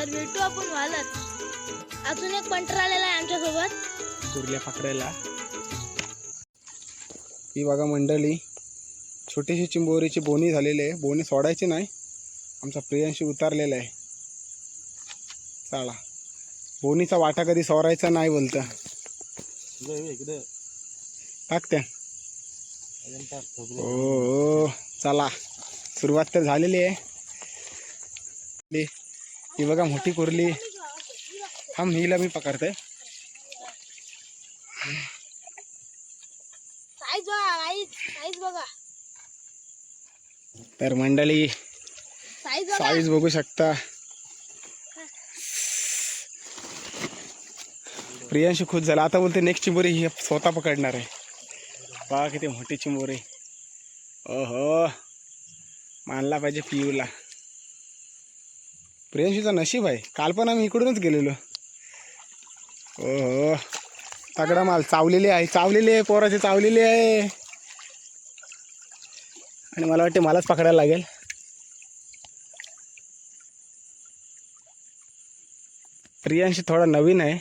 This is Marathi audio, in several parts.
तर भेटू आपण व्हालच. अजून एक पंटर आलेला आहे आमच्या सोबत कुर्ल्या पकडायला. ही बघा मंडळी, छोटीशी चिंबोरीची बोनी झालेली आहे. बोनी सोडायची नाही. आमचा प्रियांशी उतारलेला आहे. चला, बोनीचा वाटा कधी सोडायचा नाही बोलतं. टाकत्या. हो, चला सुरुवात तर झालेली आहे. ही बघा मोठी कुर्ली. थांब, हिला मी पकडते. साईज बघा. तर मंडळी साईज बघू शकता. प्रियांशी खुश झाला. आता बोलते नेक्स्ट चिंबोरी ही स्वतः पकडणार आहे. पहा किती मोठी चिंबोरी. ओहो, मानला पाहिजे पियूला. प्रियांशीचा नशीब आहे. काल पण आम्ही इकडूनच गेलेलो. ओहो, तगडा माल. चावलेली आहे पोराची, चावलेली आहे. आणि मला वाटते मलाच पकडायला लागेल. प्रियांशी थोडा नवीन आहे.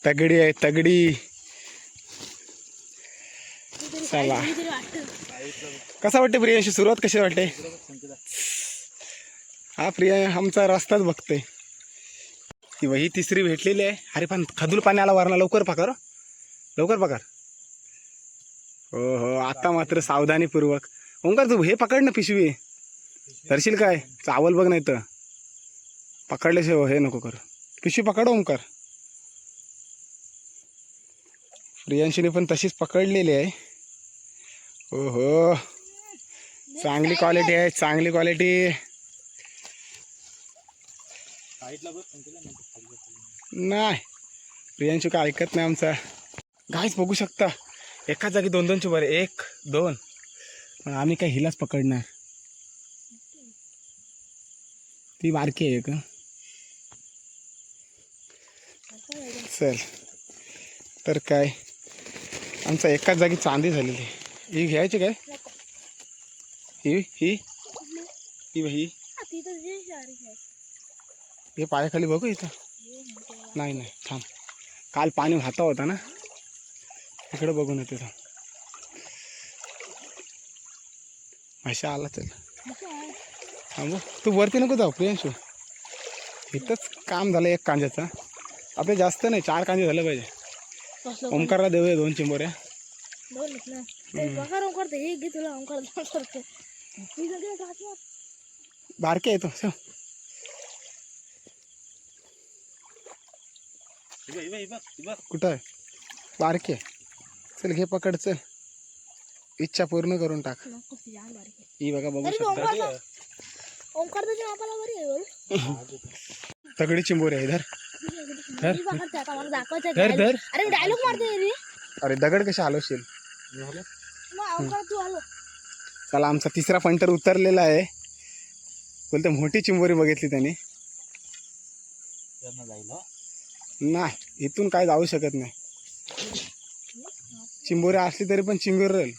तगडी आहे, तगडी. चला, कसा वाटते प्रियांशी? सुरुवात कशी वाटते? हा प्रिया आमचा रस्ताच बघतोय. ती वही तिसरी भेटलेली आहे. अरे पण खदूल पाणी आला वरना. लवकर पकड, लवकर पकड. हो हो, आता मात्र सावधानीपूर्वक. ओंकार तू हे पकड ना, पिशवी धरशील काय? चावल बघ, नाही तर पकडल्याशिवाय हे नको कर. पिशवी पकड ओंकार. प्रियांशीने पण तशीच पकडलेली आहे. हो हो, चांगली क्वालिटी आहे, चांगली क्वालिटी. नाही, प्रियांशू काय ऐकत नाही आमचा. गाईच बघू शकता, एकाच जागी दोन दोन चिंबोरे. 1 2. पण आम्ही काय हिलाच पकडणार. ती बारकी आहे का? चल, तर काय आमचा एकाच जागी चांदी झालेली. ही घ्यायची काय? ही ही ही ही हे पायाखाली बघू इथं. नाही नाही, थांब. काल पाणी वाहता होता ना, इकडे बघून येते. थांब, भाषा आला. चल थांबू, तू वरती नको जाऊ प्रियांशू. इथंच काम झालं एक कांद्याचा. आपले जास्त नाही, 4 कांदे झालं पाहिजे. ओंकारला देऊया 2 चिंबोऱ्या. बारके येतो. कुठं आहे? बारके. चल घे, पकड. चल, इच्छा पूर्ण करून टाक. ही बघा, बघू शकता. तगडी चिंबोरी आहे. धर धर धर. अरे दगड कशा हलवशील? चला, आमचा तिसरा पंटर उतरलेला आहे. बोलते मोठी चिंबोरी बघितली त्याने. नाही, इथून काय जाऊ शकत नाही. चिंबोरी असली तरी पण चिंगुरल.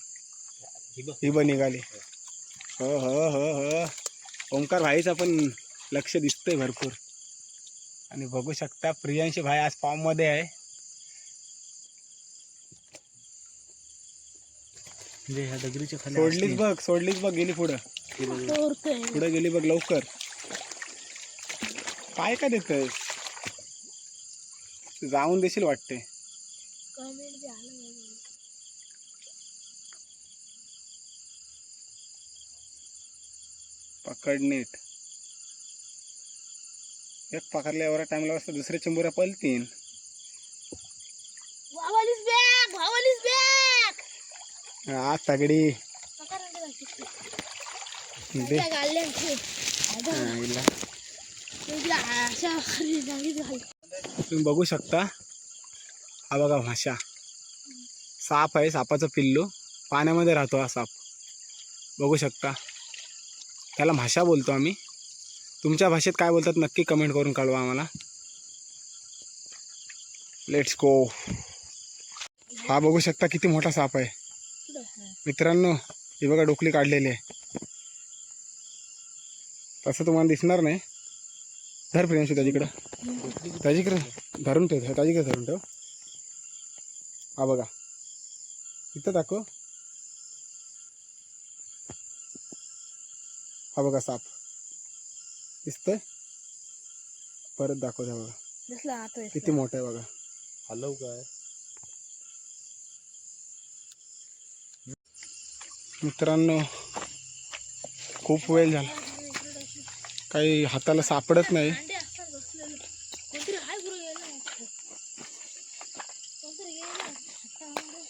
ही पण निघाली. हो हो हो हो, ओंकार भाईचा पण लक्ष दिसतंय भरपूर. आणि बघू शकता प्रियांशी भाई आज फॉर्म मध्ये आहे. सोडलीच बघ, गेली पुढं. पुढे गेली बघ, लवकर. काय का देतोय? जाऊन देशील वाटते. पकड नीट. एक पकडल्या एवढा टाइमला वाजता दुसऱ्या चिंबोऱ्या पलतीन. हा, तगडी. तुम्ही बघू शकता. हा बघा माशा. साप आहे, सापाचं पिल्लू. पाण्यामध्ये राहतो हा साप. बघू शकता. त्याला माशा बोलतो आम्ही. तुमच्या भाषेत काय बोलतात नक्की कमेंट करून कळवा आम्हाला. Let's go. हा बघू शकता किती मोठा साप आहे मित्रांनो. ही बघा डोकली काढलेली आहे. तसं तुम्हाला दिसणार नाही, धर प्रियांशू त्याच्याकडे धरून ठेव त्याच्याकडे धरून ठेव. हा बघा इथं दाखव. हा बघा साप दिसतंय. परत दाखव द्या बघा दिसला आता किती मोठं आहे बघा. हलव काय मित्रांनो खूप वेळ झाला काही हाताला सापडत नाही. अंडे असतात बसलेले. कोणतरी हाय गुरु गेला वाटतं. कोणतरी गेला हातामध्ये.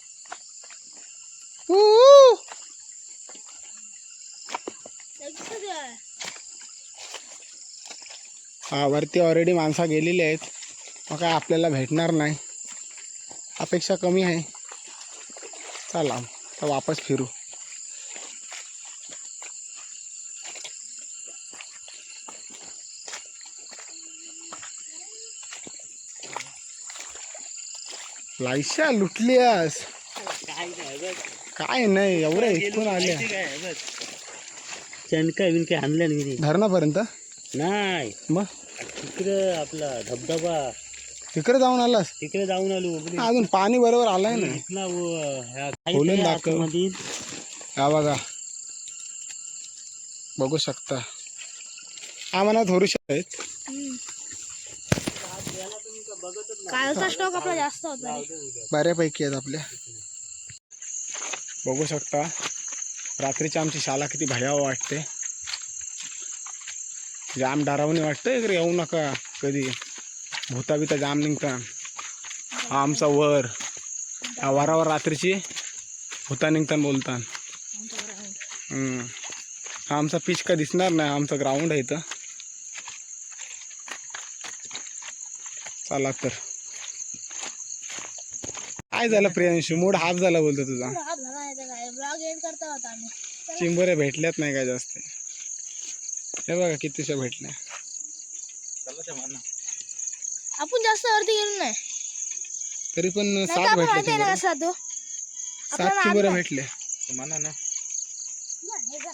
दिसतंय आहे. हा वरती ऑलरेडी माणसं गेलेली आहेत. मग काय आपल्याला भेटणार नाही. अपेक्षा कमी आहे. चला आता वापस फिरू. लायशा लुटलीस काय नाही एवढं इथून आल्या चणका बिनका आणल्या नाही धरणापर्यंत नाही. मग तिकडे आपला धबधबा तिकडे जाऊन आलास. तिकडे जाऊन आलो अजून पाणी बरोबर आलंय ना. इथला खोलून दाखव. हा बघा बघू शकता. आम्हाला थोडीशी आहेत. कालचा स्टॉक आपला जास्त होता रे. बऱ्यापैकी आहेत आपल्या. बघू शकता रात्रीची आमची शाळा किती भयावह वाटते. जाम डरावणी वाटतं इकडे येऊ नका कधी. भूता बिता जाम निघतात. हा आमचा वर हा वरावर रात्रीची भूता निघतात बोलतात. हा आमचा पिच का दिसणार नाही. आमचा ग्राउंड आहे इथं. चला तर काय झालं प्रियांशू मूड हाफ झाला बोलतो तुझा. हात झाला नाही तर काय ब्लॉग एंड करता होता आम्ही. चिंबोऱ्या भेटल्यात नाही काय जास्त. हे बघा कितीशा भेटल्या. आपण जास्त वरती गेलो नाही. तरी पण नाही का 7 आपण भेटल्या माहिती आहे ना चिंबोऱ्या. कसा तो. 7 चिंबोऱ्या भेटल्या. म्हणा ना नाही, हे जा.